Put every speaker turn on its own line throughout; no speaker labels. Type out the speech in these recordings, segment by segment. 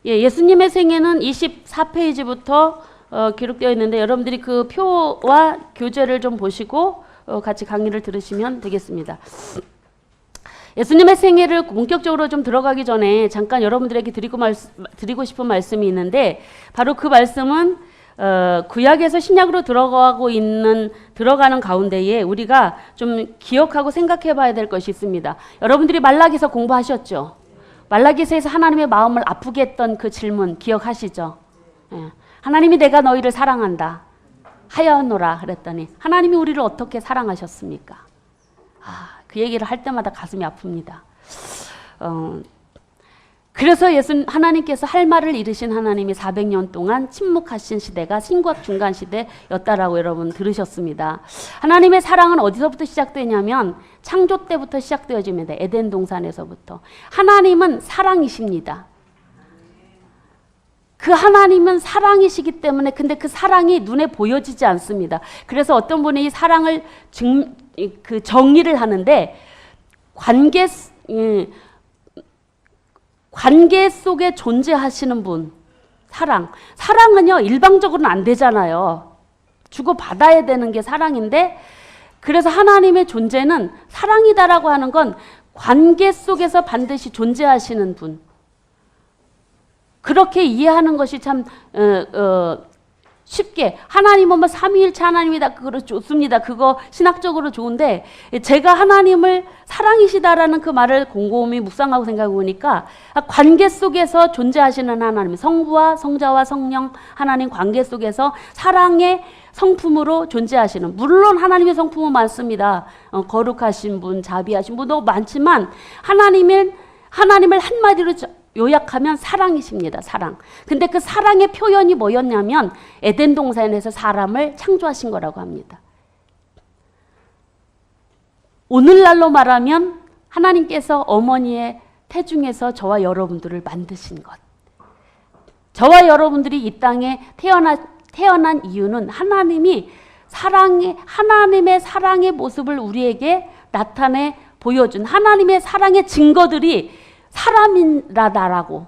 예수님의 생애는 24페이지부터 기록되어 있는데 여러분들이 그 표와 교재를 좀 보시고 같이 강의를 들으시면 되겠습니다. 예수님의 생애를 본격적으로 좀 들어가기 전에 잠깐 여러분들에게 드리고 싶은 말씀이 있는데 바로 그 말씀은 구약에서 신약으로 들어가는 가운데에 우리가 좀 기억하고 생각해 봐야 될 것이 있습니다. 여러분들이 말라기서 공부하셨죠? 말라기서에서 하나님의 마음을 아프게 했던 그 질문 기억하시죠? 하나님이 내가 너희를 사랑한다 하였노라 그랬더니 하나님이 우리를 어떻게 사랑하셨습니까? 그 얘기를 할 때마다 가슴이 아픕니다. 그래서 하나님께서 할 말을 이루신 하나님이 400년 동안 침묵하신 시대가 신구약 중간 시대였다라고 여러분 들으셨습니다. 하나님의 사랑은 어디서부터 시작되냐면 창조 때부터 시작되어집니다. 에덴 동산에서부터. 하나님은 사랑이십니다. 그 하나님은 사랑이시기 때문에 근데 그 사랑이 눈에 보여지지 않습니다. 그래서 어떤 분이 이 사랑을 정의를 하는데 관계 속에 존재하시는 분, 사랑은요 일방적으로는 안 되잖아요. 주고 받아야 되는 게 사랑인데 그래서 하나님의 존재는 사랑이다라고 하는 건 관계 속에서 반드시 존재하시는 분. 그렇게 이해하는 것이 참 쉽게 하나님은 뭐 삼위일체 하나님이다 그거 좋습니다. 그거 신학적으로 좋은데 제가 하나님을 사랑이시다라는 그 말을 곰곰이 묵상하고 생각해 보니까 관계 속에서 존재하시는 하나님, 성부와 성자와 성령 하나님 관계 속에서 사랑의 성품으로 존재하시는, 물론 하나님의 성품은 많습니다. 거룩하신 분, 자비하신 분도 많지만 하나님을 한마디로 요약하면 사랑이십니다. 사랑. 근데 그 사랑의 표현이 뭐였냐면 에덴 동산에서 사람을 창조하신 거라고 합니다. 오늘날로 말하면 하나님께서 어머니의 태중에서 저와 여러분들을 만드신 것. 저와 여러분들이 이 땅에 태어난 이유는 하나님의 사랑의 모습을 우리에게 나타내 보여준 하나님의 사랑의 증거들이 사람이라고.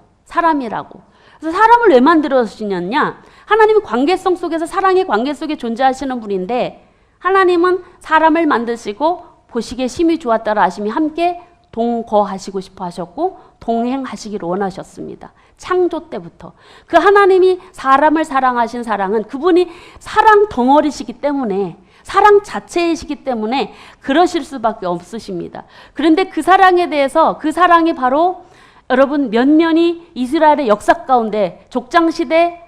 그래서 사람을 왜 만들어주셨냐? 하나님은 관계성 속에서 사랑의 관계 속에 존재하시는 분인데 하나님은 사람을 만드시고 보시기에 심히 좋았다라 하심이 함께 동거하시고 싶어 하셨고 동행하시기를 원하셨습니다. 창조 때부터. 그 하나님이 사람을 사랑하신 사랑은 그분이 사랑 덩어리시기 때문에 사랑 자체이시기 때문에 그러실 수밖에 없으십니다. 그런데 그 사랑에 대해서 그 사랑이 바로 여러분 면면이 이스라엘의 역사 가운데 족장시대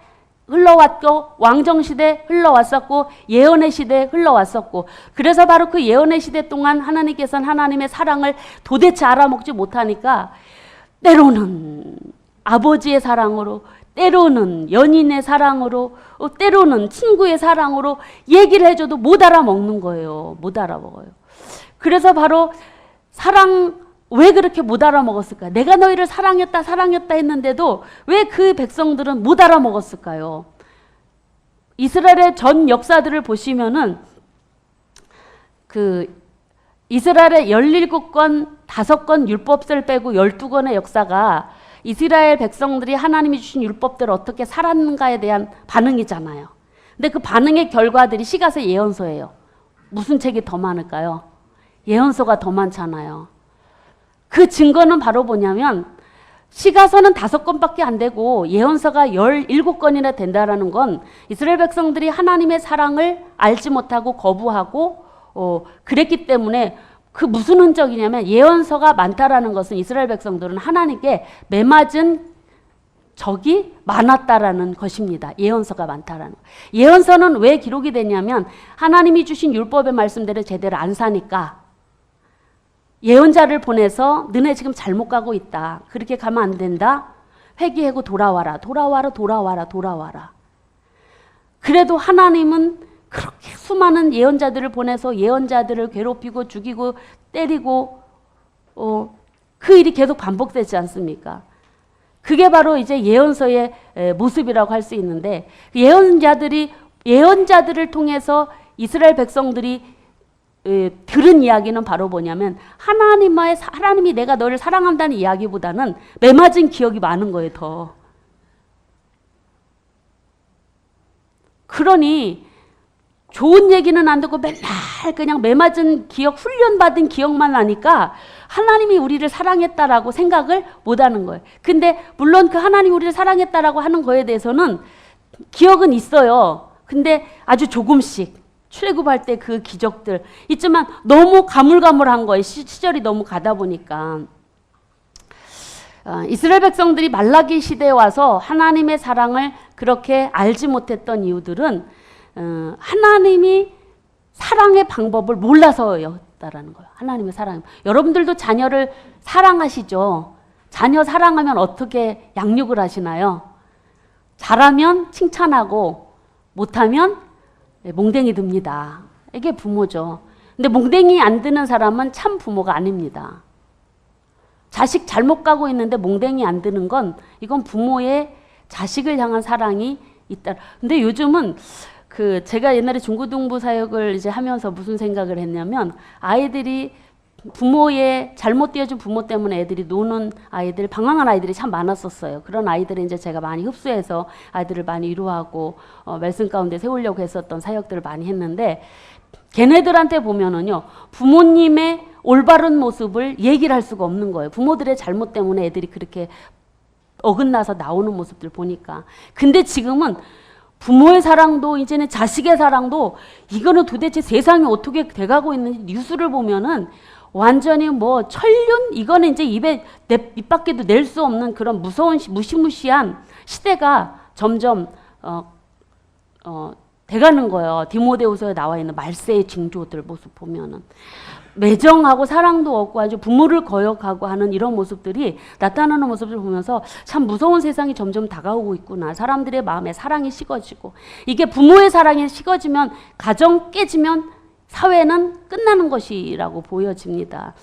흘러왔고 왕정시대 흘러왔었고 예언의 시대 흘러왔었고 그래서 바로 그 예언의 시대 동안 하나님께서는 하나님의 사랑을 도대체 알아먹지 못하니까 때로는 아버지의 사랑으로 때로는 연인의 사랑으로 때로는 친구의 사랑으로 얘기를 해줘도 못 알아먹는 거예요. 못 알아먹어요. 그래서 바로 왜 그렇게 못 알아먹었을까? 내가 너희를 사랑했다 했는데도 왜 그 백성들은 못 알아먹었을까요? 이스라엘의 전 역사들을 보시면은 이스라엘의 17권, 5권 율법서를 빼고 12권의 역사가 이스라엘 백성들이 하나님이 주신 율법대로 어떻게 살았는가에 대한 반응이잖아요. 근데 그 반응의 결과들이 시가서 예언서예요. 무슨 책이 더 많을까요? 예언서가 더 많잖아요. 그 증거는 바로 뭐냐면 시가서는 5권밖에 안 되고 예언서가 17권이나 된다라는 건 이스라엘 백성들이 하나님의 사랑을 알지 못하고 거부하고 그랬기 때문에 그 무슨 흔적이냐면 예언서가 많다라는 것은 이스라엘 백성들은 하나님께 매맞은 적이 많았다라는 것입니다. 예언서가 많다라는 것. 예언서는 왜 기록이 되냐면 하나님이 주신 율법의 말씀대로 제대로 안 사니까 예언자를 보내서 너네 지금 잘못 가고 있다. 그렇게 가면 안 된다. 회개하고 돌아와라. 그래도 하나님은 그렇게 수많은 예언자들을 보내서 예언자들을 괴롭히고 죽이고 때리고 그 일이 계속 반복되지 않습니까? 그게 바로 이제 예언서의 모습이라고 할 수 있는데 예언자들을 통해서 이스라엘 백성들이 들은 이야기는 바로 뭐냐면 하나님이 내가 너를 사랑한다는 이야기보다는 매맞은 기억이 많은 거예요. 더 그러니 좋은 얘기는 안 듣고 맨날 그냥 매맞은 기억, 훈련받은 기억만 하니까 하나님이 우리를 사랑했다라고 생각을 못하는 거예요. 근데 물론 그 하나님이 우리를 사랑했다라고 하는 거에 대해서는 기억은 있어요. 근데 아주 조금씩 출애굽할 때 그 기적들 있지만 너무 가물가물한 거예요. 시절이 너무 가다 보니까. 이스라엘 백성들이 말라기 시대에 와서 하나님의 사랑을 그렇게 알지 못했던 이유들은 하나님이 사랑의 방법을 몰라서였다라는 거예요. 하나님의 사랑. 여러분들도 자녀를 사랑하시죠? 자녀 사랑하면 어떻게 양육을 하시나요? 잘하면 칭찬하고 못하면 몽댕이 듭니다. 이게 부모죠. 근데 몽댕이 안 드는 사람은 참 부모가 아닙니다. 자식 잘못 가고 있는데 몽댕이 안 드는 건 이건 부모의 자식을 향한 사랑이 있다. 근데 요즘은 제가 옛날에 중고등부 사역을 이제 하면서 무슨 생각을 했냐면 아이들이 부모의 잘못 띄워준 부모 때문에 애들이 노는 아이들, 방황한 아이들이 참 많았었어요. 그런 아이들을 이제 제가 많이 흡수해서 아이들을 많이 위로하고 말씀 가운데 세우려고 했었던 사역들을 많이 했는데 걔네들한테 보면은요 부모님의 올바른 모습을 얘기를 할 수가 없는 거예요. 부모들의 잘못 때문에 애들이 그렇게 어긋나서 나오는 모습들 보니까. 근데 지금은 부모의 사랑도 이제는 자식의 사랑도 이거는 도대체 세상이 어떻게 돼가고 있는지 뉴스를 보면은 완전히 뭐 천륜 이거는 이제 입 밖에도 낼 수 없는 그런 무서운 무시무시한 시대가 점점 돼가는 거예요. 디모데후서에 나와 있는 말세의 징조들 모습 보면은 매정하고 사랑도 없고 아주 부모를 거역하고 하는 이런 모습들이 나타나는 모습을 보면서 참 무서운 세상이 점점 다가오고 있구나. 사람들의 마음에 사랑이 식어지고 이게 부모의 사랑이 식어지면 가정 깨지면 사회는 끝나는 것이라고 보여집니다.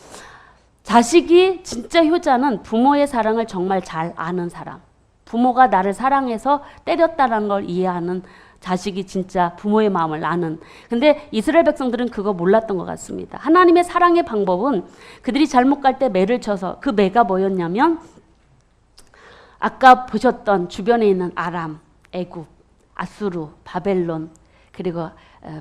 자식이 진짜 효자는 부모의 사랑을 정말 잘 아는 사람. 부모가 나를 사랑해서 때렸다는 걸 이해하는 자식이 진짜 부모의 마음을 아는. 근데 이스라엘 백성들은 그거 몰랐던 것 같습니다. 하나님의 사랑의 방법은 그들이 잘못 갈 때 매를 쳐서 그 매가 뭐였냐면 아까 보셨던 주변에 있는 아람, 애굽, 아수르, 바벨론 그리고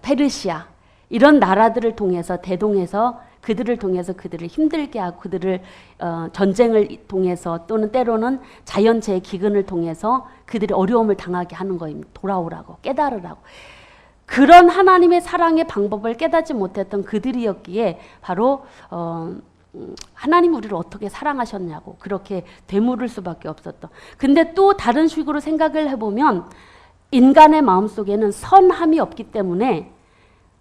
페르시아 이런 나라들을 통해서 대동해서 그들을 통해서 그들을 힘들게 하고 그들을 전쟁을 통해서 또는 때로는 자연재해 기근을 통해서 그들이 어려움을 당하게 하는 거입니다. 돌아오라고 깨달으라고. 그런 하나님의 사랑의 방법을 깨닫지 못했던 그들이었기에 바로 하나님 우리를 어떻게 사랑하셨냐고 그렇게 되물을 수밖에 없었던. 근데 또 다른 식으로 생각을 해보면 인간의 마음속에는 선함이 없기 때문에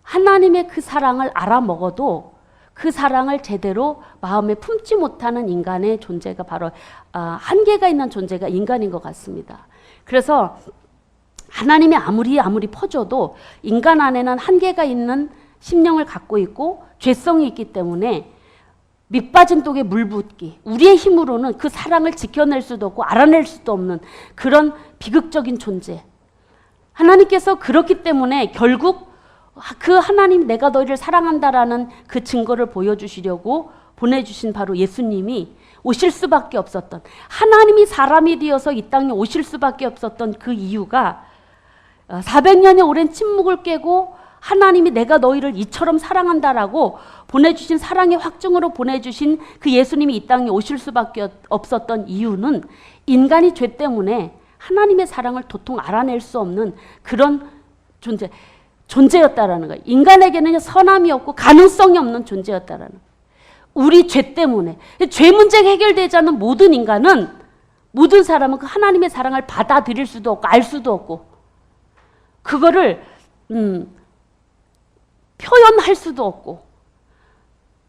하나님의 그 사랑을 알아먹어도 그 사랑을 제대로 마음에 품지 못하는 인간의 존재가 바로 한계가 있는 존재가 인간인 것 같습니다. 그래서 하나님이 아무리 퍼줘도 인간 안에는 한계가 있는 심령을 갖고 있고 죄성이 있기 때문에 밑빠진 독에 물 붓기 우리의 힘으로는 그 사랑을 지켜낼 수도 없고 알아낼 수도 없는 그런 비극적인 존재. 하나님께서 그렇기 때문에 결국 그 하나님 내가 너희를 사랑한다라는 그 증거를 보여주시려고 보내주신 바로 예수님이 오실 수밖에 없었던 하나님이 사람이 되어서 이 땅에 오실 수밖에 없었던 그 이유가 400년의 오랜 침묵을 깨고 하나님이 내가 너희를 이처럼 사랑한다라고 보내주신 사랑의 확증으로 보내주신 그 예수님이 이 땅에 오실 수밖에 없었던 이유는 인간이 죄 때문에 하나님의 사랑을 도통 알아낼 수 없는 그런 존재였다라는 거예요. 인간에게는 선함이 없고 가능성이 없는 존재였다라는 거예요. 우리 죄 때문에. 죄 문제가 해결되지 않는 모든 인간은 모든 사람은 그 하나님의 사랑을 받아들일 수도 없고 알 수도 없고 그거를 표현할 수도 없고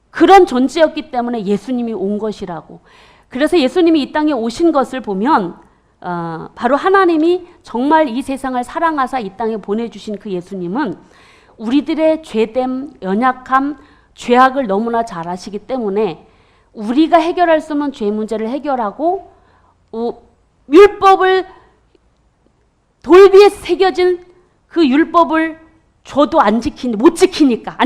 그런 존재였기 때문에 예수님이 온 것이라고. 그래서 예수님이 이 땅에 오신 것을 보면 바로 하나님이 정말 이 세상을 사랑하사 이 땅에 보내주신 그 예수님은 우리들의 죄됨, 연약함, 죄악을 너무나 잘 아시기 때문에 우리가 해결할 수 없는 죄 문제를 해결하고 율법을 돌비에 새겨진 그 율법을 줘도 못 지키니까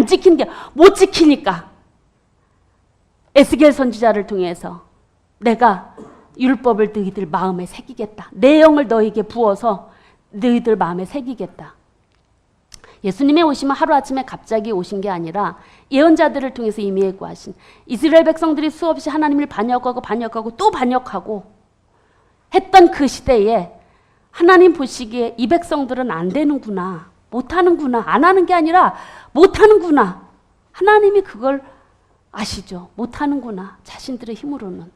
에스겔 선지자를 통해서 내가 율법을 너희들 마음에 새기겠다. 내 영을 너희에게 부어서 너희들 마음에 새기겠다. 예수님의 오심은 하루아침에 갑자기 오신 게 아니라 예언자들을 통해서 이미 예고하신, 이스라엘 백성들이 수없이 하나님을 반역하고 또 반역하고 했던 그 시대에 하나님 보시기에 이 백성들은 안 되는구나, 못하는구나, 안 하는 게 아니라 못하는구나. 하나님이 그걸 아시죠. 못하는구나, 자신들의 힘으로는.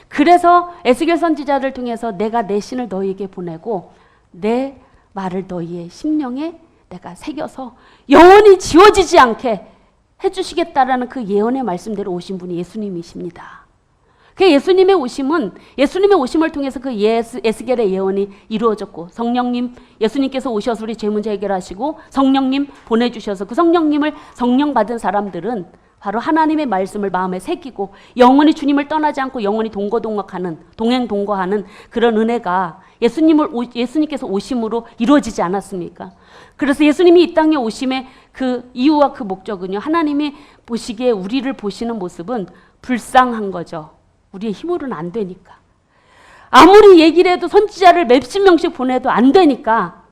그래서 에스겔 선지자를 통해서 내가 내 신을 너희에게 보내고 내 말을 너희의 심령에 내가 새겨서 영원히 지워지지 않게 해주시겠다라는 그 예언의 말씀대로 오신 분이 예수님이십니다. 그 예수님의 오심을 통해서 그 에스겔의 예언이 이루어졌고, 성령님, 예수님께서 오셔서 우리 죄 문제 해결하시고 성령님 보내주셔서 그 성령 받은 사람들은 바로 하나님의 말씀을 마음에 새기고 영원히 주님을 떠나지 않고 영원히 동행동거하는 그런 은혜가 예수님께서 오심으로 이루어지지 않았습니까? 그래서 예수님이 이 땅에 오심의 그 이유와 그 목적은요, 하나님이 보시기에 우리를 보시는 모습은 불쌍한 거죠. 우리의 힘으로는 안 되니까. 아무리 얘기를 해도 선지자를 몇십 명씩 보내도 안 되니까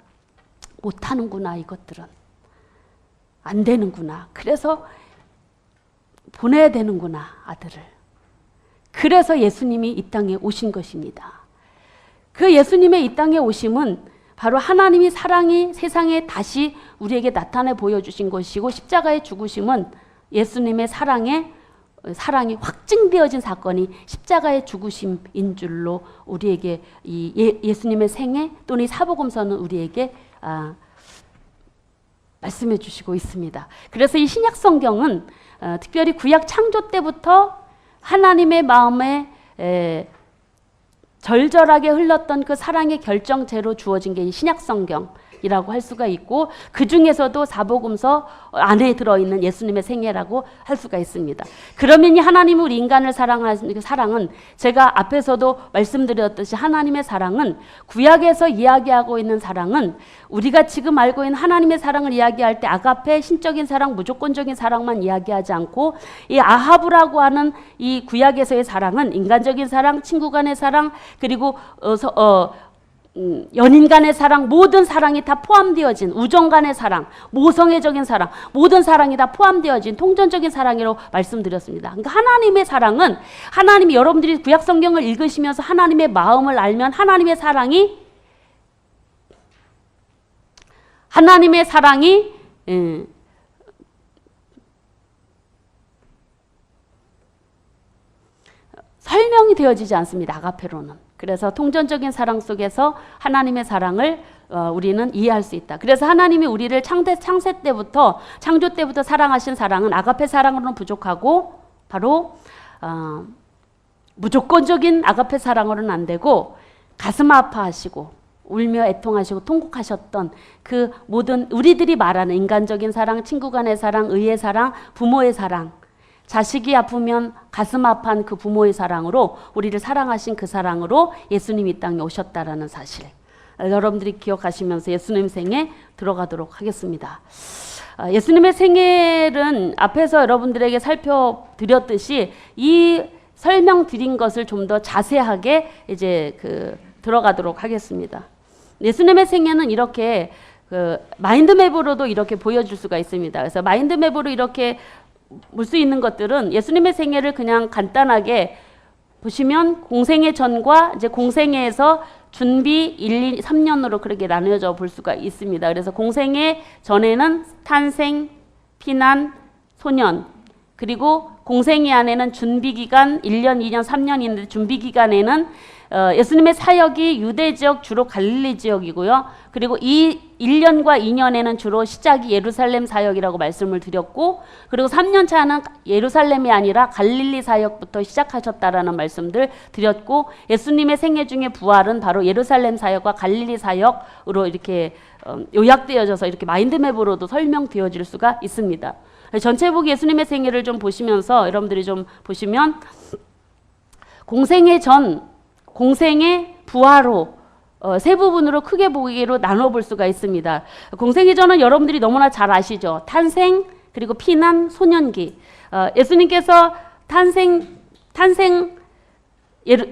못하는구나, 이것들은. 안 되는구나. 그래서 보내야 되는구나, 아들을. 그래서 예수님이 이 땅에 오신 것입니다. 그 예수님의 이 땅에 오심은 바로 하나님이 사랑이 세상에 다시 우리에게 나타내 보여주신 것이고, 십자가의 죽으심은 예수님의 사랑이 확증되어진 사건이 십자가의 죽으심인 줄로 우리에게 예수님의 생애 또는 이 사복음서는 우리에게 말씀해 주시고 있습니다. 그래서 이 신약 성경은 특별히 구약 창조 때부터 하나님의 마음에 절절하게 흘렀던 그 사랑의 결정체로 주어진 게 이 신약 성경이라고 할 수가 있고, 그 중에서도 사복음서 안에 들어있는 예수님의 생애라고 할 수가 있습니다. 그러면 이 하나님이 우리 인간을 사랑하는 그 사랑은, 제가 앞에서도 말씀드렸듯이 하나님의 사랑은, 구약에서 이야기하고 있는 사랑은 우리가 지금 알고 있는 하나님의 사랑을 이야기할 때 아가페, 신적인 사랑, 무조건적인 사랑만 이야기하지 않고, 이 아하브라고 하는 이 구약에서의 사랑은 인간적인 사랑, 친구 간의 사랑, 그리고 연인 간의 사랑, 모든 사랑이 다 포함되어진, 우정 간의 사랑, 모성애적인 사랑, 모든 사랑이 다 포함되어진 통전적인 사랑이라고 말씀드렸습니다. 그러니까 하나님의 사랑은, 하나님이, 여러분들이 구약 성경을 읽으시면서 하나님의 마음을 알면 하나님의 사랑이 설명이 되어지지 않습니다, 아가페로는. 그래서 통전적인 사랑 속에서 하나님의 사랑을 우리는 이해할 수 있다. 그래서 하나님이 우리를 창조 때부터 사랑하신 사랑은 아가페 사랑으로는 부족하고, 바로 무조건적인 아가페 사랑으로는 안 되고, 가슴 아파하시고 울며 애통하시고 통곡하셨던 그 모든 우리들이 말하는 인간적인 사랑, 친구 간의 사랑, 의의 사랑, 부모의 사랑, 자식이 아프면 가슴 아파한 그 부모의 사랑으로 우리를 사랑하신 그 사랑으로 예수님이 이 땅에 오셨다라는 사실, 여러분들이 기억하시면서 예수님 생애 들어가도록 하겠습니다. 예수님의 생애는 앞에서 여러분들에게 살펴드렸듯이 이 설명드린 것을 좀 더 자세하게 이제 들어가도록 하겠습니다. 예수님의 생애는 이렇게 마인드맵으로도 이렇게 보여줄 수가 있습니다. 그래서 마인드맵으로 이렇게 볼 수 있는 것들은, 예수님의 생애를 그냥 간단하게 보시면 공생애 전과 이제 공생애에서 준비 1, 2, 3년으로 그렇게 나누어져 볼 수가 있습니다. 그래서 공생애 전에는 탄생, 피난, 소년, 그리고 공생애 안에는 준비기간 1년, 2년, 3년인데 준비기간에는 예수님의 사역이 유대 지역, 주로 갈릴리 지역이고요. 그리고 이 1년과 2년에는 주로 시작이 예루살렘 사역이라고 말씀을 드렸고, 그리고 3년 차는 예루살렘이 아니라 갈릴리 사역부터 시작하셨다라는 말씀들 드렸고, 예수님의 생애 중에 부활은 바로 예루살렘 사역과 갈릴리 사역으로 이렇게 요약되어져서 이렇게 마인드맵으로도 설명되어질 수가 있습니다. 전체복 예수님의 생애를 좀 보시면서 여러분들이 좀 보시면, 공생애 전, 공생애 부활로 세 부분으로 크게 보기로 나눠볼 수가 있습니다. 공생애 전은 여러분들이 너무나 잘 아시죠. 탄생, 그리고 피난, 소년기. 예수님께서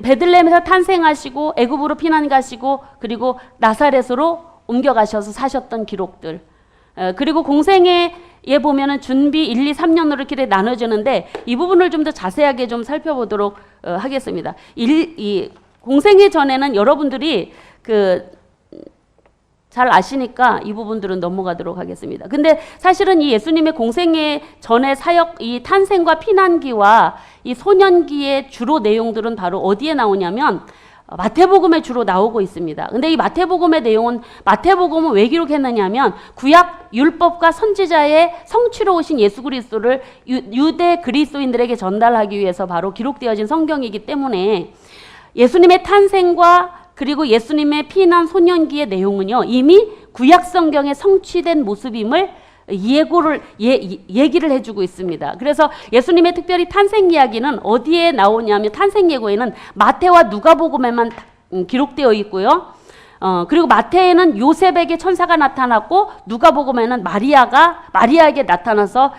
베들레헴에서 탄생하시고 애굽으로 피난 가시고 그리고 나사렛으로 옮겨가셔서 사셨던 기록들. 그리고 공생애에 보면은 준비 1, 2, 3년으로 이렇게 나눠지는데 이 부분을 좀 더 자세하게 좀 살펴보도록 하겠습니다. 이 공생애 전에는 여러분들이 잘 아시니까 이 부분들은 넘어가도록 하겠습니다. 근데 사실은 이 예수님의 공생애 전의 사역, 이 탄생과 피난기와 이 소년기의 주로 내용들은 바로 어디에 나오냐면 마태복음에 주로 나오고 있습니다. 근데 이 마태복음의 내용은 마태복음은 왜 기록했느냐면 구약 율법과 선지자의 성취로 오신 예수 그리스도를 유대 그리스도인들에게 전달하기 위해서 바로 기록되어진 성경이기 때문에 예수님의 탄생과 그리고 예수님의 피난 소년기의 내용은요 이미 구약 성경에 성취된 모습임을 얘기를 해주고 있습니다. 그래서 예수님의 특별히 탄생 이야기는 어디에 나오냐면 탄생 예고에는 마태와 누가복음에만 기록되어 있고요. 그리고 마태에는 요셉에게 천사가 나타났고 누가복음에는 마리아에게 나타나서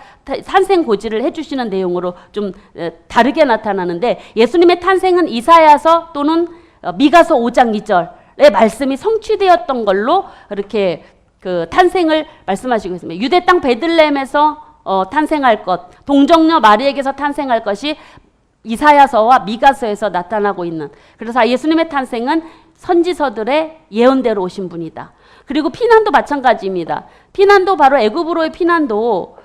탄생 고지를 해주시는 내용으로 좀 다르게 나타나는데 예수님의 탄생은 이사야서 또는 미가서 5장 2절의 말씀이 성취되었던 걸로 이렇게 탄생을 말씀하시고 있습니다. 유대 땅 베들레헴에서 탄생할 것, 동정녀 마리에게서 탄생할 것이 이사야서와 미가서에서 나타나고 있는. 그래서 예수님의 탄생은 선지서들의 예언대로 오신 분이다. 그리고 피난도 마찬가지입니다. 피난도 바로 애굽으로의 피난도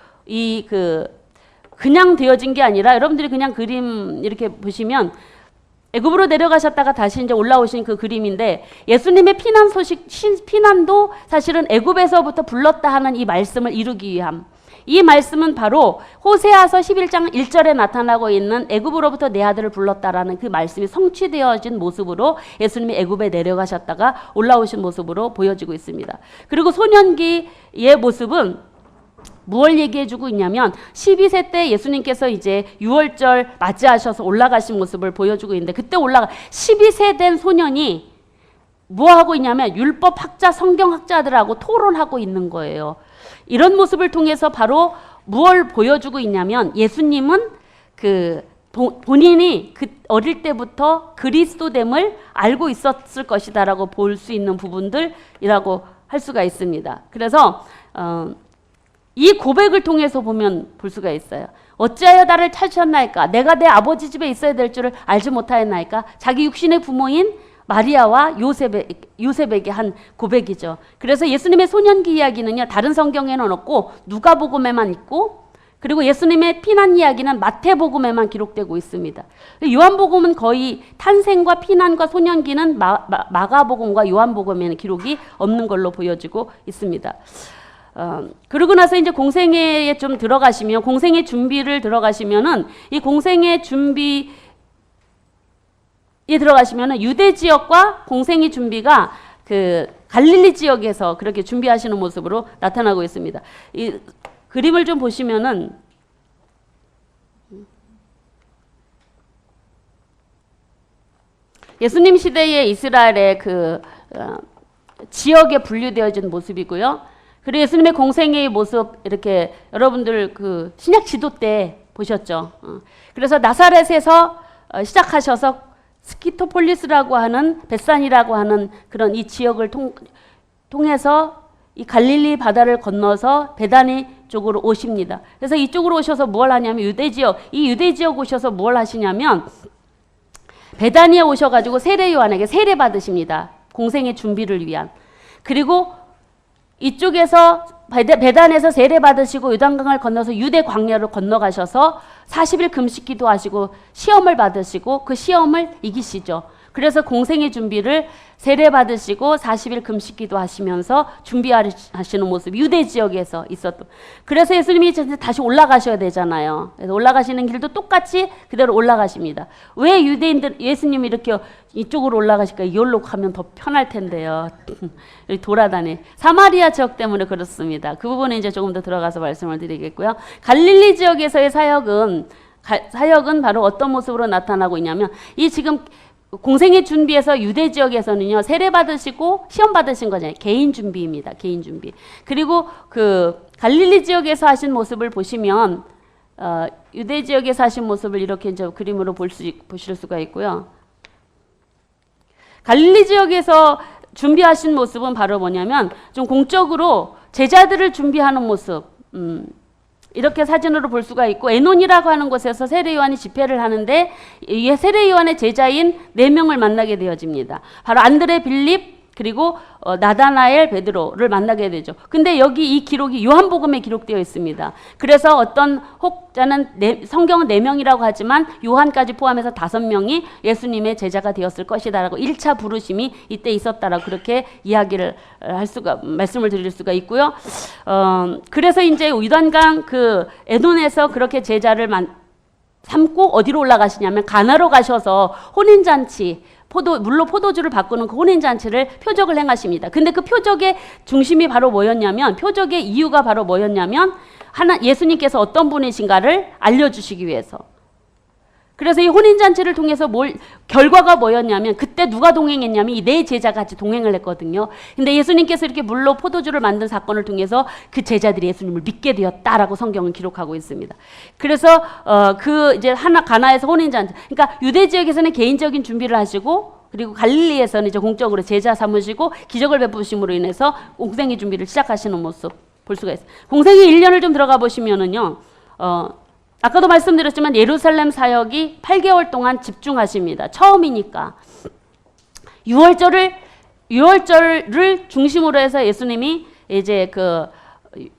그냥 되어진 게 아니라 여러분들이 그냥 그림 이렇게 보시면 애굽으로 내려가셨다가 다시 이제 올라오신 그 그림인데 예수님의 피난 소식, 피난도 사실은 애굽에서부터 불렀다 하는 이 말씀을 이루기 위함. 이 말씀은 바로 호세아서 11장 1절에 나타나고 있는 애굽으로부터 내 아들을 불렀다라는 그 말씀이 성취되어진 모습으로 예수님이 애굽에 내려가셨다가 올라오신 모습으로 보여지고 있습니다. 그리고 소년기의 모습은 무엇을 얘기해주고 있냐면 12세 때 예수님께서 이제 유월절 맞이하셔서 올라가신 모습을 보여주고 있는데 그때 12세 된 소년이 뭐 하고 있냐면 율법학자, 성경학자들하고 토론하고 있는 거예요. 이런 모습을 통해서 바로 무엇을 보여주고 있냐면 예수님은 본인이 어릴 때부터 그리스도됨을 알고 있었을 것이다라고 볼 수 있는 부분들이라고 할 수가 있습니다. 그래서 이 고백을 통해서 볼 수가 있어요. 어찌하여 나를 찾으셨나이까? 내가 내 아버지 집에 있어야 될 줄을 알지 못하였나이까? 자기 육신의 부모인 마리아와 요셉에게 한 고백이죠. 그래서 예수님의 소년기 이야기는요, 다른 성경에는 없고 누가복음에만 있고, 그리고 예수님의 피난 이야기는 마태복음에만 기록되고 있습니다. 요한복음은 거의 탄생과 피난과 소년기는 마가복음과 요한복음에는 기록이 없는 걸로 보여지고 있습니다. 그러고 나서 이제 공생애에 좀 들어가시면, 공생애 준비를 들어가시면은, 이 공생애 준비에 들어가시면은 유대 지역과 공생애 준비가 갈릴리 지역에서 그렇게 준비하시는 모습으로 나타나고 있습니다. 이 그림을 좀 보시면은, 예수님 시대의 이스라엘의 지역에 분류되어진 모습이고요. 그리고 예수님의 공생애의 모습 이렇게 여러분들 신약 지도 때 보셨죠. 그래서 나사렛에서 시작하셔서 스키토폴리스라고 하는 벳산이라고 하는 그런 이 지역을 통해서 이 갈릴리 바다를 건너서 베다니 쪽으로 오십니다. 그래서 이쪽으로 오셔서 뭘 하냐면 유대 지역 오셔서 뭘 하시냐면 베다니에 오셔가지고 세례 요한에게 세례 받으십니다. 공생애 준비를 위한. 그리고 이쪽에서 베단에서 세례 받으시고 요단강을 건너서 유대 광야로 건너가셔서 40일 금식 기도하시고 시험을 받으시고 그 시험을 이기시죠. 그래서 공생애 준비를 세례 받으시고 40일 금식 기도하시면서 준비하시는 모습이 유대 지역에서 있었던. 그래서 예수님이 다시 올라가셔야 되잖아요. 그래서 올라가시는 길도 똑같이 그대로 올라가십니다. 왜 예수님이 이렇게 이쪽으로 올라가실까? 이걸로 가면 더 편할 텐데요. 돌아다니. 사마리아 지역 때문에 그렇습니다. 그 부분에 이제 조금 더 들어가서 말씀을 드리겠고요. 갈릴리 지역에서의 사역은 바로 어떤 모습으로 나타나고 있냐면 이 지금 공생애 준비에서 유대 지역에서는요, 세례 받으시고 시험 받으신 거잖아요. 개인 준비입니다. 개인 준비. 그리고 갈릴리 지역에서 하신 모습을 보시면, 유대 지역에서 하신 모습을 이렇게 이제 그림으로 보실 수가 있고요. 갈릴리 지역에서 준비하신 모습은 바로 뭐냐면, 좀 공적으로 제자들을 준비하는 모습, 이렇게 사진으로 볼 수가 있고, 에논이라고 하는 곳에서 세례 요한이 집회를 하는데 이 세례 요한의 제자인 4명을 만나게 되어집니다. 바로 안드레, 빌립, 그리고 나다나엘, 베드로를 만나게 되죠. 근데 여기 이 기록이 요한복음에 기록되어 있습니다. 그래서 어떤 혹자는 성경은 4명이라고 하지만 요한까지 포함해서 5명이 예수님의 제자가 되었을 것이다라고 1차 부르심이 이때 있었다라고 그렇게 이야기를 말씀을 드릴 수가 있고요. 그래서 이제 유단강 그 에논에서 그렇게 제자를 삼고 어디로 올라가시냐면 가나로 가셔서 혼인잔치, 물로 포도주를 바꾸는 그 혼인잔치를 표적을 행하십니다. 근데 그 표적의 중심이 바로 뭐였냐면, 표적의 이유가 바로 뭐였냐면, 예수님께서 어떤 분이신가를 알려주시기 위해서. 그래서 이 혼인잔치를 통해서 결과가 뭐였냐면, 그때 누가 동행했냐면 이 4 제자가 같이 동행을 했거든요. 근데 예수님께서 이렇게 물로 포도주를 만든 사건을 통해서 그 제자들이 예수님을 믿게 되었다라고 성경은 기록하고 있습니다. 그래서 이제 가나에서 혼인잔치, 그러니까 유대 지역에서는 개인적인 준비를 하시고, 그리고 갈릴리에서는 이제 공적으로 제자 삼으시고 기적을 베푸심으로 인해서 공생의 준비를 시작하시는 모습 볼 수가 있어요. 공생의 1년을 좀 들어가 보시면은요, 아까도 말씀드렸지만 예루살렘 사역이 8개월 동안 집중하십니다. 처음이니까. 6월절을 중심으로 해서 예수님이 이제 그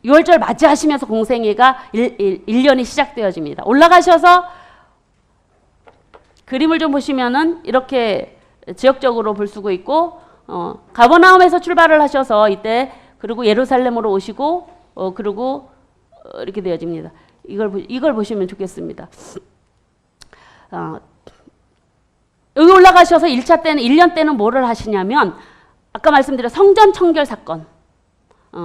6월절 맞이하시면서 공생애가 1년이 시작되어집니다. 올라가셔서 그림을 좀 보시면은 이렇게 지역적으로 볼 수가 있고, 가버나움에서 출발을 하셔서 이때 그리고 예루살렘으로 오시고, 그리고 이렇게 되어집니다. 이걸 보시면 좋겠습니다. 여기 올라가셔서 1차 때는, 1년 때는 뭐를 하시냐면, 아까 말씀드린 성전 청결 사건.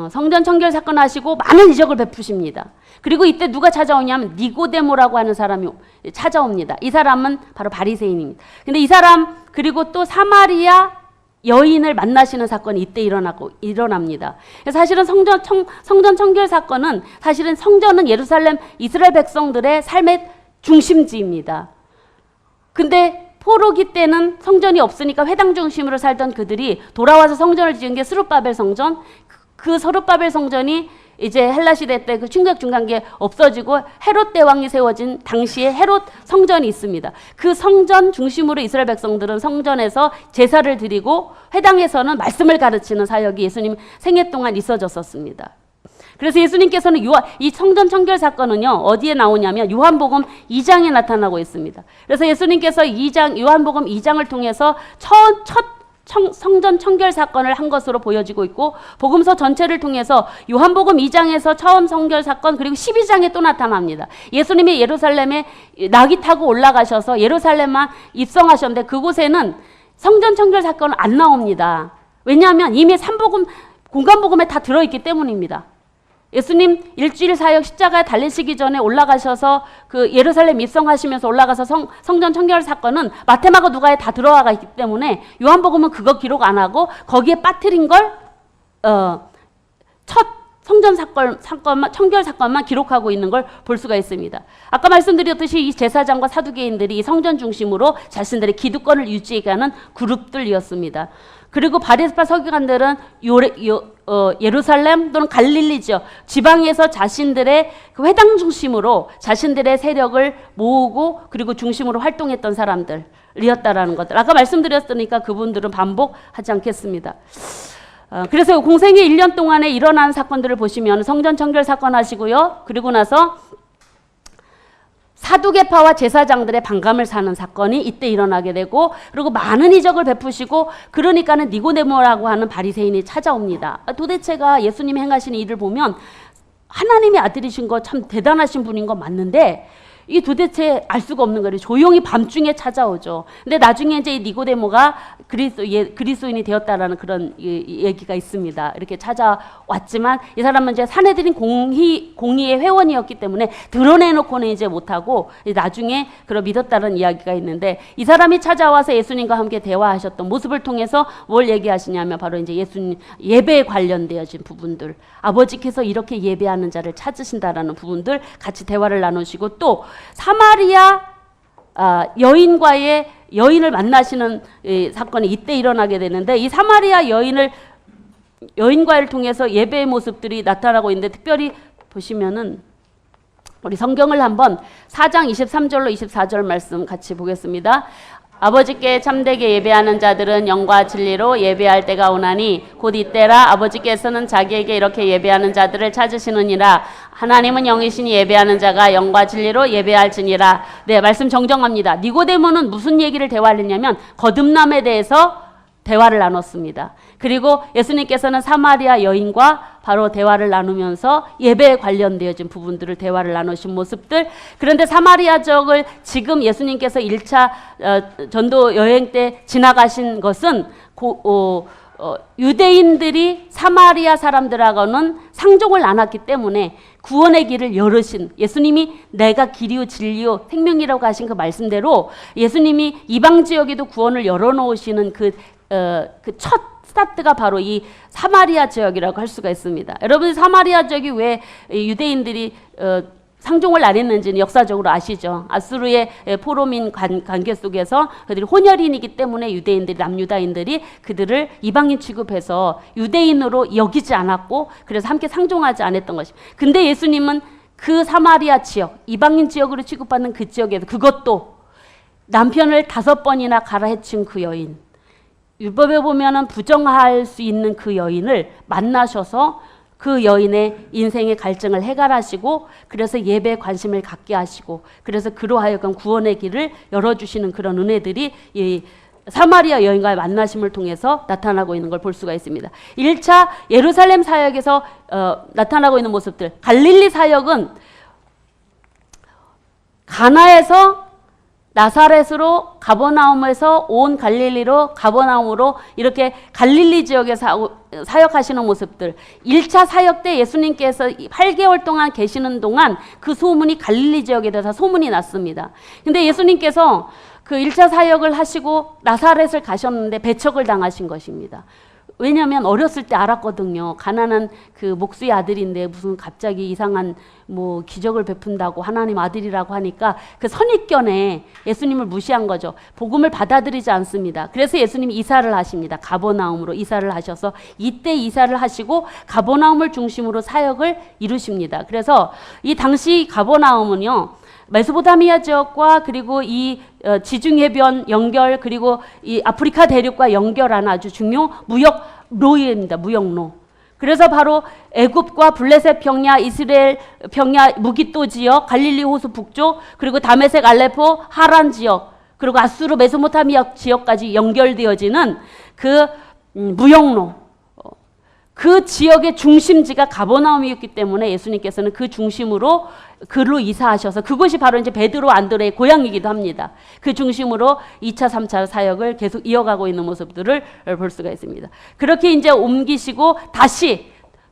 성전 청결 사건 하시고 많은 이적을 베푸십니다. 그리고 이때 누가 찾아오냐면 니고데모라고 하는 사람이 찾아옵니다. 이 사람은 바로 바리새인입니다. 근데 이 사람, 그리고 또 사마리아 여인을 만나시는 사건이 이때 일어납니다. 사실은 성전 청결 사건은, 사실은 성전은 예루살렘 이스라엘 백성들의 삶의 중심지입니다. 근데 포로기 때는 성전이 없으니까 회당 중심으로 살던 그들이 돌아와서 성전을 지은 게 스룹바벨 성전, 그 스룹바벨 성전이 이제 헬라 시대 때 그 충격 중간기에 없어지고 헤롯 대왕이 세워진 당시에 헤롯 성전이 있습니다. 그 성전 중심으로 이스라엘 백성들은 성전에서 제사를 드리고 회당에서는 말씀을 가르치는 사역이 예수님 생애 동안 있어졌었습니다. 그래서 예수님께서는 이 성전 청결 사건은요, 어디에 나오냐면 요한복음 2장에 나타나고 있습니다. 그래서 예수님께서 요한복음 2장을 통해서 첫 성전 청결 사건을 한 것으로 보여지고 있고, 복음서 전체를 통해서 요한복음 2장에서 처음 청결 사건, 그리고 12장에 또 나타납니다. 예수님이 예루살렘에 나귀 타고 올라가셔서 예루살렘만 입성하셨는데 그곳에는 성전 청결 사건은 안 나옵니다. 왜냐하면 이미 공간복음에 다 들어있기 때문입니다. 예수님 일주일 사역 십자가에 달리시기 전에 올라가셔서 그 예루살렘 입성하시면서 올라가서 성전 청결 사건은 마태마가 누가에 다 들어가 있기 때문에 요한복음은 그거 기록 안 하고 거기에 빠뜨린 걸 첫 성전 청결 사건만 기록하고 있는 걸 볼 수가 있습니다. 아까 말씀드렸듯이 이 제사장과 사두개인들이 이 성전 중심으로 자신들의 기득권을 유지해가는 그룹들이었습니다. 그리고 바리새파 서기관들은 예루살렘 또는 갈릴리 지역 지방에서 자신들의 그 회당 중심으로 자신들의 세력을 모으고 그리고 중심으로 활동했던 사람들이었다라는 것들. 아까 말씀드렸으니까 그분들은 반복하지 않겠습니다. 그래서 공생의 1년 동안에 일어난 사건들을 보시면 성전 청결 사건 하시고요. 그리고 나서 사두개파와 제사장들의 반감을 사는 사건이 이때 일어나게 되고, 그리고 많은 이적을 베푸시고, 그러니까는 니고데모라고 하는 바리새인이 찾아옵니다. 도대체가 예수님이 행하시는 일을 보면 하나님의 아들이신 거 참 대단하신 분인 거 맞는데 이게 도대체 알 수가 없는 거예요. 조용히 밤중에 찾아오죠. 근데 나중에 이제 이 니고데모가 그리스도인이 되었다라는 그런 얘기가 있습니다. 이렇게 찾아왔지만 이 사람은 이제 사내들인 공의의 회원이었기 때문에 드러내놓고는 이제 못하고 나중에 그걸 믿었다는 이야기가 있는데, 이 사람이 찾아와서 예수님과 함께 대화하셨던 모습을 통해서 뭘 얘기하시냐면 바로 이제 예수님 예배에 관련되어진 부분들, 아버지께서 이렇게 예배하는 자를 찾으신다라는 부분들 같이 대화를 나누시고, 또 사마리아 여인을 만나시는 사건이 이때 일어나게 되는데, 이 사마리아 여인을 여인과를 통해서 예배의 모습들이 나타나고 있는데 특별히 보시면은 우리 성경을 한번 4장 23절로 24절 말씀 같이 보겠습니다. 아버지께 참되게 예배하는 자들은 영과 진리로 예배할 때가 오나니 곧 이때라. 아버지께서는 자기에게 이렇게 예배하는 자들을 찾으시느니라. 하나님은 영이시니 예배하는 자가 영과 진리로 예배할지니라. 네, 말씀 정정합니다. 니고데모는 무슨 얘기를 대화하느냐면 거듭남에 대해서 대화를 나눴습니다. 그리고 예수님께서는 사마리아 여인과 바로 대화를 나누면서 예배에 관련되어진 부분들을 대화를 나누신 모습들. 그런데 사마리아 지역을 지금 예수님께서 1차 전도 여행 때 지나가신 것은 유대인들이 사마리아 사람들하고는 상종을 안 했기 때문에 구원의 길을 열으신 예수님이 내가 길이요 진리요 생명이라고 하신 그 말씀대로 예수님이 이방 지역에도 구원을 열어놓으시는 그 첫 스타트가 바로 이 사마리아 지역이라고 할 수가 있습니다. 여러분 사마리아 지역이 왜 유대인들이 상종을 안 했는지는 역사적으로 아시죠. 아수르의 포로민 관계 속에서 그들이 혼혈인이기 때문에 유대인들이 남유다인들이 그들을 이방인 취급해서 유대인으로 여기지 않았고 그래서 함께 상종하지 않았던 것입니다. 근데 예수님은 그 사마리아 지역, 이방인 지역으로 취급받는 그 지역에서 그것도 남편을 5번이나 갈아헤친 그 여인, 율법에 보면은 부정할 수 있는 그 여인을 만나셔서 그 여인의 인생의 갈증을 해결하시고 그래서 예배에 관심을 갖게 하시고 그래서 그로 하여금 구원의 길을 열어주시는 그런 은혜들이 이 사마리아 여인과의 만나심을 통해서 나타나고 있는 걸 볼 수가 있습니다. 1차 예루살렘 사역에서 나타나고 있는 모습들. 갈릴리 사역은 가나에서 나사렛으로 가버나움에서 온 갈릴리로 가버나움으로 이렇게 갈릴리 지역에 사역하시는 모습들. 1차 사역 때 예수님께서 8개월 동안 계시는 동안 그 소문이 갈릴리 지역에 대해서 소문이 났습니다. 근데 예수님께서 그 1차 사역을 하시고 나사렛을 가셨는데 배척을 당하신 것입니다. 왜냐하면 어렸을 때 알았거든요. 가난한 그 목수의 아들인데 무슨 갑자기 이상한 뭐 기적을 베푼다고 하나님 아들이라고 하니까 그 선입견에 예수님을 무시한 거죠. 복음을 받아들이지 않습니다. 그래서 예수님이 이사를 하십니다. 가버나움으로 이사를 하셔서 이때 이사를 하시고 가버나움을 중심으로 사역을 이루십니다. 그래서 이 당시 가버나움은요. 메소포타미아 지역과 그리고 이 지중해변 연결 그리고 이 아프리카 대륙과 연결하는 아주 중요 무역 로입니다. 무역로. 그래서 바로 애굽과 블레셋 평야, 이스라엘 평야, 무기또 지역, 갈릴리 호수 북쪽, 그리고 다메섹, 알레포, 하란 지역, 그리고 아수르 메소포타미아 지역까지 연결되어지는 그 무역로. 그 지역의 중심지가 가버나움이었기 때문에 예수님께서는 그 중심으로 그로 이사하셔서 그곳이 바로 이제 베드로 안드레의 고향이기도 합니다. 그 중심으로 2차, 3차 사역을 계속 이어가고 있는 모습들을 볼 수가 있습니다. 그렇게 이제 옮기시고 다시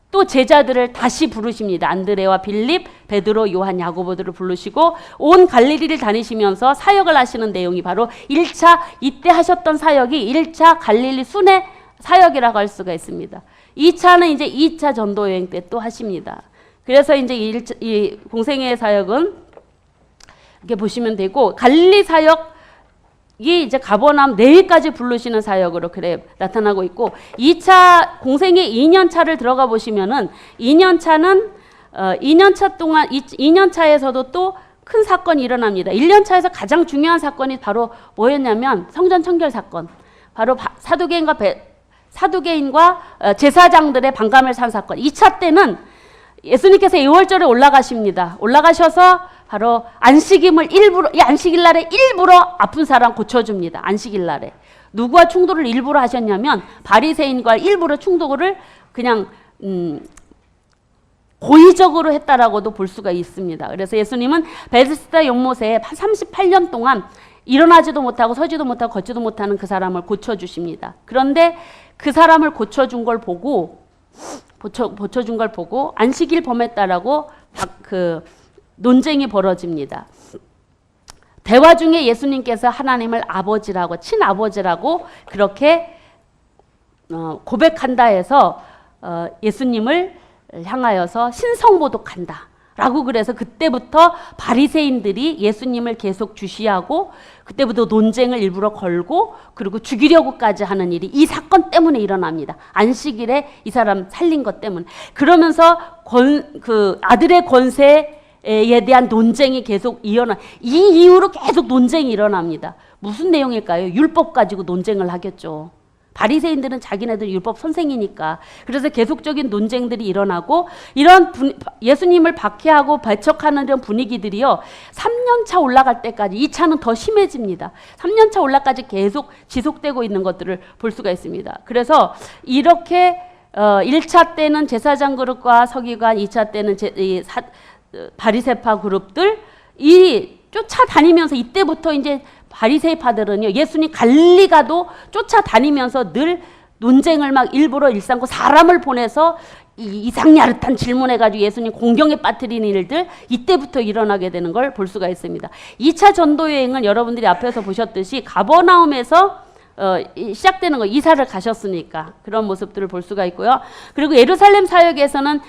또 제자들을 다시 부르십니다. 안드레와 빌립, 베드로, 요한, 야고보들을 부르시고 온 갈릴리를 다니시면서 사역을 하시는 내용이 바로 1차 이때 하셨던 사역이 1차 갈릴리 순회 사역이라고 할 수가 있습니다. 2차는 이제 2차 전도 여행 때 또 하십니다. 그래서 이제 이 공생애 사역은 이렇게 보시면 되고 갈릴리 사역이 이제 가버나움 내일까지 부르시는 사역으로 그래 나타나고 있고 2차 공생애 2년 차를 들어가 보시면은 2년 차는 2년 차 동안 2년 차에서도 또 큰 사건이 일어납니다. 1년 차에서 가장 중요한 사건이 바로 뭐였냐면 성전 청결 사건. 바로 사두개인과 제사장들의 반감을 산 사건. 2차 때는 예수님께서 2월절에 올라가십니다. 올라가셔서 바로 안식일을 일부러, 이 안식일 날에 일부러 아픈 사람 고쳐줍니다. 안식일 날에. 누구와 충돌을 일부러 하셨냐면 바리새인과 일부러 충돌을 그냥 고의적으로 했다라고도 볼 수가 있습니다. 그래서 예수님은 베데스다 연못에 38년 동안 일어나지도 못하고 서지도 못하고 걷지도 못하는 그 사람을 고쳐주십니다. 그런데 그 사람을 고쳐준 걸 보고 안식일 범했다라고 그 논쟁이 벌어집니다. 대화 중에 예수님께서 하나님을 아버지라고 친아버지라고 그렇게 고백한다 해서 예수님을 향하여서 신성모독한다 라고 그래서 그때부터 바리새인들이 예수님을 계속 주시하고 그때부터 논쟁을 일부러 걸고 그리고 죽이려고까지 하는 일이 이 사건 때문에 일어납니다. 안식일에 이 사람 살린 것 때문에. 그러면서 그 아들의 권세에 대한 논쟁이 계속 이 이후로 계속 논쟁이 일어납니다. 무슨 내용일까요? 율법 가지고 논쟁을 하겠죠. 바리새인들은 자기네들 율법 선생이니까. 그래서 계속적인 논쟁들이 일어나고 이런 예수님을 박해하고 배척하는 이런 분위기들이요. 3년차 올라갈 때까지 이 차는 더 심해집니다. 3년차 올라까지 계속 지속되고 있는 것들을 볼 수가 있습니다. 그래서 이렇게 1차 때는 제사장 그룹과 서기관, 2차 때는 바리새파 그룹들 이 쫓아다니면서 이때부터 이제 바리새파들은요 예수님 갈릴리 가도 쫓아다니면서 늘 논쟁을 막 일부러 일삼고 사람을 보내서 이상야릇한 질문해가지고 예수님 공경에 빠뜨리는 일들 이때부터 일어나게 되는 걸 볼 수가 있습니다. 2차 전도 여행은 여러분들이 앞에서 보셨듯이 가버나움에서 시작되는 거 이사를 가셨으니까 그런 모습들을 볼 수가 있고요. 그리고 예루살렘 사역에서는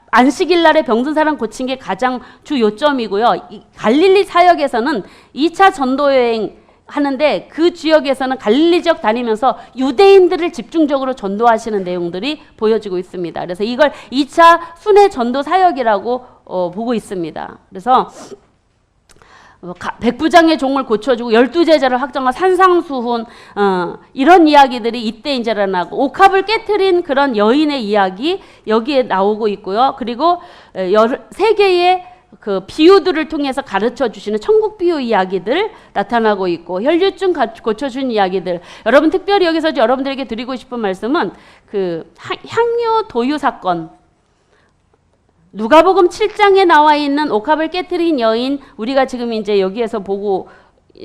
안식일 날에 병든 사람 고친 게 가장 주 요점이고요. 갈릴리 사역에서는 2차 전도 여행 하는데 그 지역에서는 갈릴리 지역 다니면서 유대인들을 집중적으로 전도하시는 내용들이 보여지고 있습니다. 그래서 이걸 2차 순회 전도 사역이라고 보고 있습니다. 그래서 백부장의 종을 고쳐주고 12제자를 확정한 산상수훈 이런 이야기들이 이때 이제 일어나고 옥합을 깨트린 그런 여인의 이야기 여기에 나오고 있고요. 그리고 세 개의 그 비유들을 통해서 가르쳐 주시는 천국 비유 이야기들 나타나고 있고 혈류증 고쳐준 이야기들 여러분 특별히 여기서 여러분들에게 드리고 싶은 말씀은 그 향유 도유 사건 누가복음 7장에 나와 있는 옥합을 깨트린 여인 우리가 지금 이제 여기에서 보고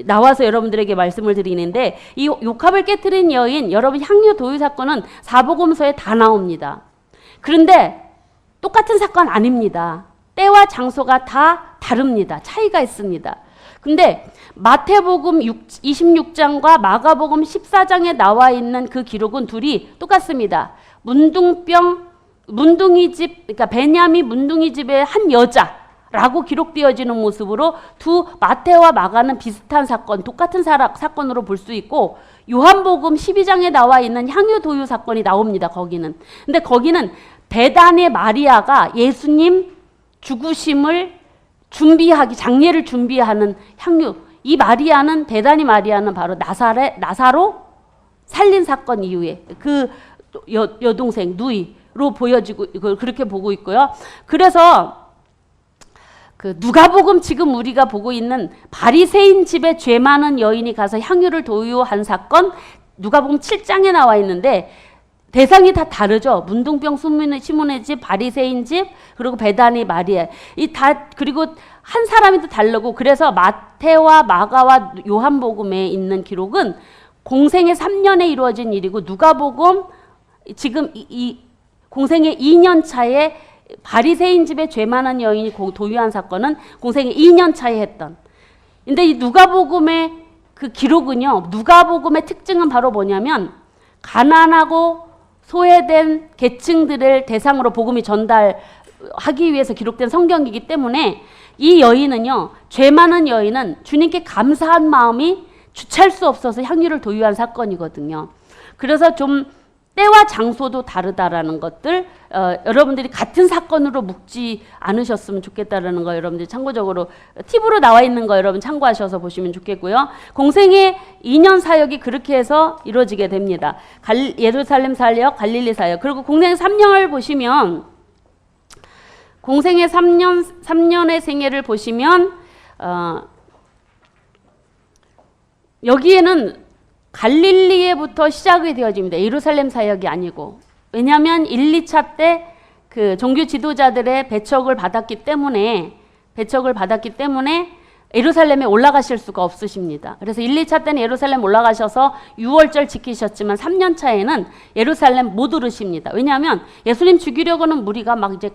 나와서 여러분들에게 말씀을 드리는데 이 옥합을 깨트린 여인 여러분 향유 도유 사건은 사복음서에 다 나옵니다. 그런데 똑같은 사건 아닙니다. 때와 장소가 다 다릅니다. 차이가 있습니다. 근데 마태복음 26장과 마가복음 14장에 나와 있는 그 기록은 둘이 똑같습니다. 문둥이 집, 그러니까 베냐민 문둥이 집의 한 여자라고 기록되어지는 모습으로 두 마태와 마가는 비슷한 사건, 똑같은 사건으로 볼 수 있고 요한복음 12장에 나와 있는 향유 도유 사건이 나옵니다. 거기는. 근데 거기는 베다니의 마리아가 예수님 죽으심을 장례를 준비하는 향유. 이 마리아는 베다니 마리아는 바로 나사로 살린 사건 이후에 그 여동생 누이로 보여지고 이걸 그렇게 보고 있고요. 그래서 그 누가복음 지금 우리가 보고 있는 바리새인 집에 죄 많은 여인이 가서 향유를 도유한 사건 누가복음 7장에 나와 있는데 대상이 다 다르죠. 문둥병 시몬의 집, 바리새인 집, 그리고 베다니 마리아. 그리고 한 사람이 또 다르고 그래서 마태와 마가와 요한복음에 있는 기록은 공생의 3년에 이루어진 일이고 누가복음 지금 이 공생의 2년 차에 바리새인 집에 죄 많은 여인이 도유한 사건은 공생의 2년 차에 했던. 근데 이 누가복음의 그 기록은요. 누가복음의 특징은 바로 뭐냐면 가난하고 소외된 계층들을 대상으로 복음이 전달하기 위해서 기록된 성경이기 때문에 이 여인은요. 죄 많은 여인은 주님께 감사한 마음이 주체할 수 없어서 향유를 도유한 사건이거든요. 그래서 좀 때와 장소도 다르다라는 것들 여러분들이 같은 사건으로 묶지 않으셨으면 좋겠다라는 거 여러분들이 참고적으로 팁으로 나와 있는 거 여러분 참고하셔서 보시면 좋겠고요. 공생의 2년 사역이 그렇게 해서 이루어지게 됩니다. 예루살렘 사역, 갈릴리 사역. 그리고 공생의 3년을 보시면 공생의 3년의 생애를 보시면 여기에는 갈릴리에부터 시작이 되어집니다. 예루살렘 사역이 아니고. 왜냐하면 1, 2차 때 그 종교 지도자들의 배척을 받았기 때문에 예루살렘에 올라가실 수가 없으십니다. 그래서 1, 2차 때는 예루살렘 올라가셔서 6월절 지키셨지만 3년 차에는 예루살렘 못 오르십니다. 왜냐하면 예수님 죽이려고 하는 무리가 막 이제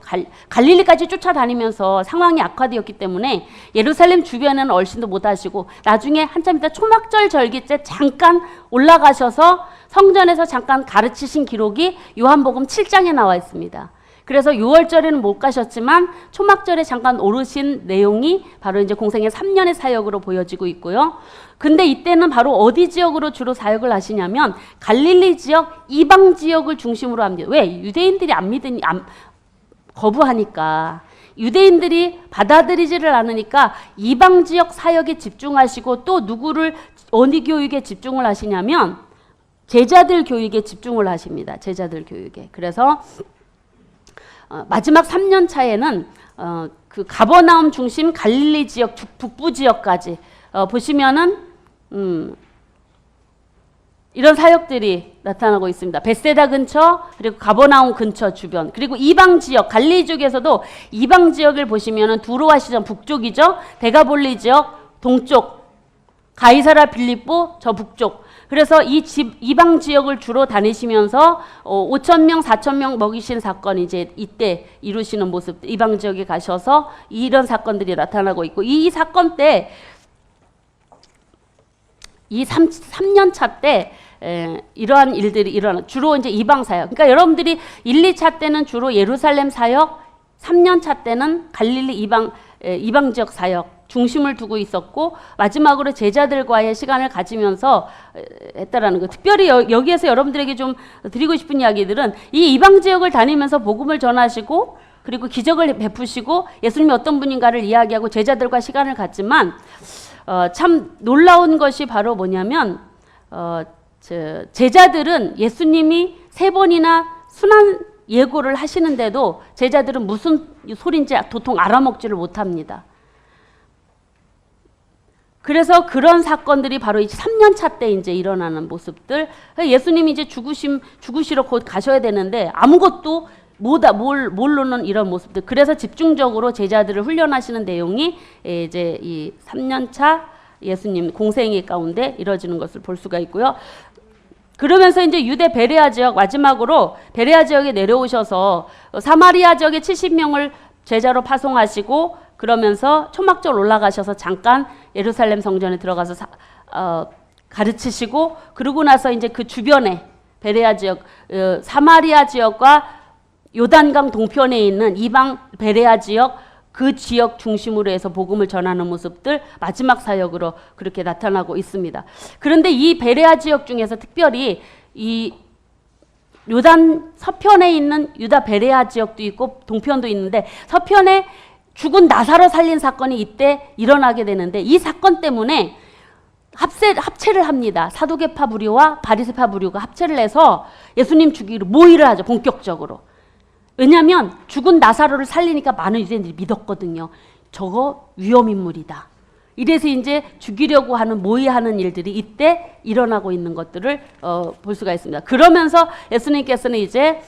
갈릴리까지 쫓아다니면서 상황이 악화되었기 때문에 예루살렘 주변에는 얼씬도 못 하시고 나중에 한참 있다 초막절 절기 때 잠깐 올라가셔서 성전에서 잠깐 가르치신 기록이 요한복음 7장에 나와 있습니다. 그래서 6월절에는 못 가셨지만 초막절에 잠깐 오르신 내용이 바로 이제 공생의 3년의 사역으로 보여지고 있고요. 근데 이때는 바로 어디 지역으로 주로 사역을 하시냐면 갈릴리 지역, 이방 지역을 중심으로 합니다. 왜? 유대인들이 거부하니까. 유대인들이 받아들이지를 않으니까 이방 지역 사역에 집중하시고 또 누구를 어느 교육에 집중을 하시냐면 제자들 교육에 집중을 하십니다. 제자들 교육에. 그래서 마지막 3년 차에는 그 가버나움 중심 갈릴리 지역 북부 지역까지 보시면은 이런 사역들이 나타나고 있습니다. 벳세다 근처, 그리고 가버나움 근처 주변, 그리고 이방 지역, 갈릴리 쪽에서도 이방 지역을 보시면은 두로아 시전 북쪽이죠. 데가볼리 지역 동쪽, 가이사라 빌립보 저 북쪽. 그래서 이방 지역을 주로 다니시면서 5,000명, 4,000명 먹이신 사건이 이제 이때 이루시는 모습, 이방 지역에 가셔서 이런 사건들이 나타나고 있고, 이 사건 때, 이 3년 차 때 이러한 일들이 주로 이제 이방 사역. 그러니까 여러분들이 1, 2차 때는 주로 예루살렘 사역, 3년 차 때는 갈릴리 이방 지역 사역 중심을 두고 있었고, 마지막으로 제자들과의 시간을 가지면서 했다라는 거. 특별히 여기에서 여러분들에게 좀 드리고 싶은 이야기들은 이 이방 지역을 다니면서 복음을 전하시고, 그리고 기적을 베푸시고 예수님이 어떤 분인가를 이야기하고 제자들과 시간을 갖지만 참 놀라운 것이 바로 뭐냐면 제자들은 예수님이 3번이나 순환 예고를 하시는데도 제자들은 무슨 소린지 도통 알아먹지를 못합니다. 그래서 그런 사건들이 바로 이제 3년 차 때 이제 일어나는 모습들. 예수님이 이제 죽으시러 곧 가셔야 되는데 아무것도 모르는 이런 모습들. 그래서 집중적으로 제자들을 훈련하시는 내용이 이제 이 3년 차 예수님 공생애 가운데 이루어지는 것을 볼 수가 있고요. 그러면서 이제 유대 베레아 지역, 마지막으로 베레아 지역에 내려오셔서 사마리아 지역에 70명을 제자로 파송하시고, 그러면서 초막절 올라가셔서 잠깐 예루살렘 성전에 들어가서 가르치시고, 그러고 나서 이제 그 주변에 베레아 지역, 사마리아 지역과 요단강 동편에 있는 이방 베레아 지역, 그 지역 중심으로 해서 복음을 전하는 모습들 마지막 사역으로 그렇게 나타나고 있습니다. 그런데 이 베레아 지역 중에서 특별히 이 요단 서편에 있는 유다 베레아 지역도 있고 동편도 있는데, 서편에 죽은 나사로 살린 사건이 이때 일어나게 되는데, 이 사건 때문에 합체를 합니다. 사두개파 부류와 바리새파 부류가 합체를 해서 예수님 죽이기로 모의를 하죠. 본격적으로. 왜냐하면 죽은 나사로를 살리니까 많은 유대인들이 믿었거든요. 저거 위험인물이다. 이래서 이제 죽이려고 하는 모의하는 일들이 이때 일어나고 있는 것들을 볼 수가 있습니다. 그러면서 예수님께서는 이제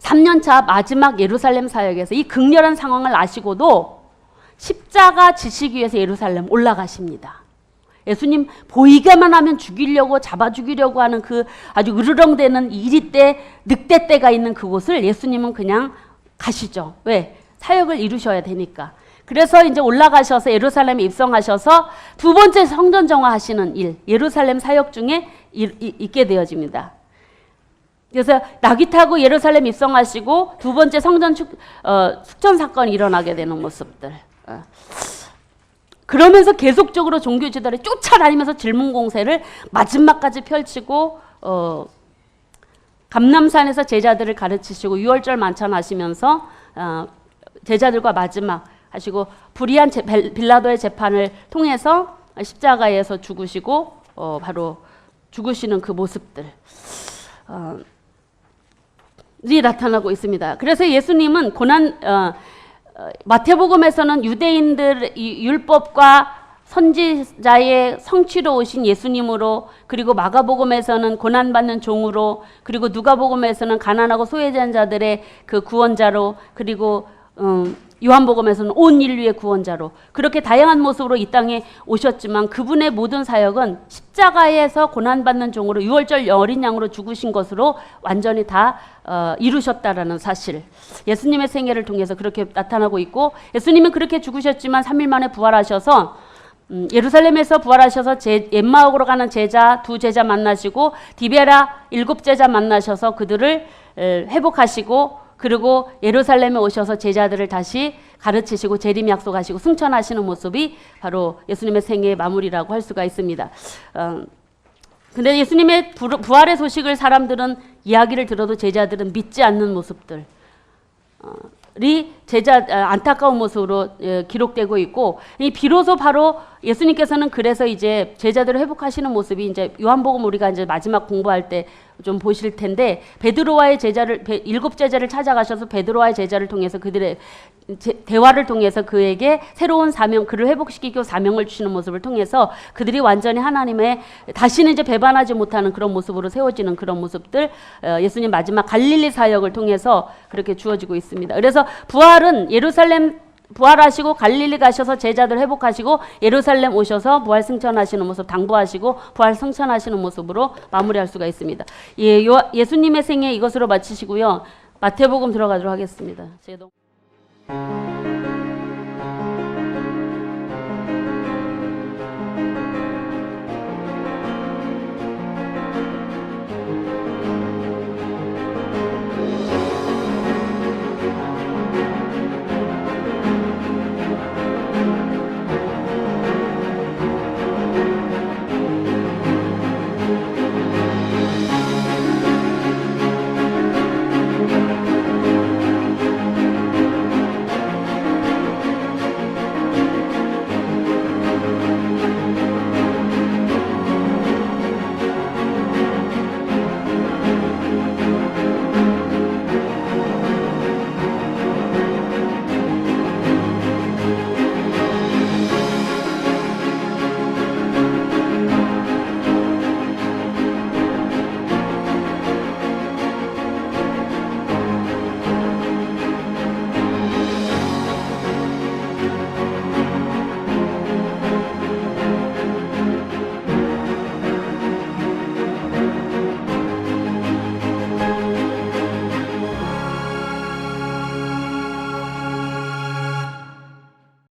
3년차 마지막 예루살렘 사역에서 이 극렬한 상황을 아시고도 십자가 지시기 위해서 예루살렘 올라가십니다. 예수님 보이게만 하면 죽이려고, 잡아 죽이려고 하는 그 아주 으르렁대는 이리 때, 늑대 때가 있는 그곳을 예수님은 그냥 가시죠. 왜? 사역을 이루셔야 되니까. 그래서 이제 올라가셔서 예루살렘에 입성하셔서 두 번째 성전 정화하시는 일, 예루살렘 사역 중에 있게 되어집니다. 그래서 나귀 타고 예루살렘 입성하시고 두 번째 성전 숙전 사건이 일어나게 되는 모습들. 그러면서 계속적으로 종교 지도를 쫓아다니면서 질문 공세를 마지막까지 펼치고 감람산에서 제자들을 가르치시고 6월절 만찬 하시면서 제자들과 마지막 하시고 불의한 빌라도의 재판을 통해서 십자가에서 죽으시고 바로 죽으시는 그 모습들 이 나타나고 있습니다. 그래서 예수님은 마태복음에서는 유대인들 율법과 선지자의 성취로 오신 예수님으로, 그리고 마가복음에서는 고난받는 종으로, 그리고 누가복음에서는 가난하고 소외된 자들의 그 구원자로, 그리고 요한복음에서는 온 인류의 구원자로 그렇게 다양한 모습으로 이 땅에 오셨지만 그분의 모든 사역은 십자가에서 고난받는 종으로 6월절 어린 양으로 죽으신 것으로 완전히 다 이루셨다라는 사실, 예수님의 생애를 통해서 그렇게 나타나고 있고, 예수님은 그렇게 죽으셨지만 3일 만에 부활하셔서 예루살렘에서 부활하셔서 엠마옥으로 가는 제자 2제자 만나시고 디베라 7제자 만나셔서 그들을 회복하시고, 그리고 예루살렘에 오셔서 제자들을 다시 가르치시고 재림 약속하시고 승천하시는 모습이 바로 예수님의 생애의 마무리라고 할 수가 있습니다. 근데 예수님의 부활의 소식을 사람들은 이야기를 들어도 제자들은 믿지 않는 모습들 이 안타까운 모습으로 기록되고 있고, 비로소 바로 예수님께서는 그래서 이제 제자들을 회복하시는 모습이 이제 요한복음 우리가 이제 마지막 공부할 때 좀 보실 텐데, 베드로와의 제자를 7제자를 찾아가셔서 베드로와의 제자를 통해서 그들의 대화를 통해서 그에게 새로운 사명, 그를 회복시키고 사명을 주시는 모습을 통해서 그들이 완전히 하나님의 다시는 이제 배반하지 못하는 그런 모습으로 세워지는 그런 모습들, 예수님 마지막 갈릴리 사역을 통해서 그렇게 주어지고 있습니다. 그래서 부활은 부활하시고 갈릴리 가셔서 제자들 회복하시고 예루살렘 오셔서 부활 승천하시는 모습 당부하시고 부활 승천하시는 모습으로 마무리할 수가 있습니다. 예수님의 생애 이것으로 마치시고요. 마태복음 들어가도록 하겠습니다.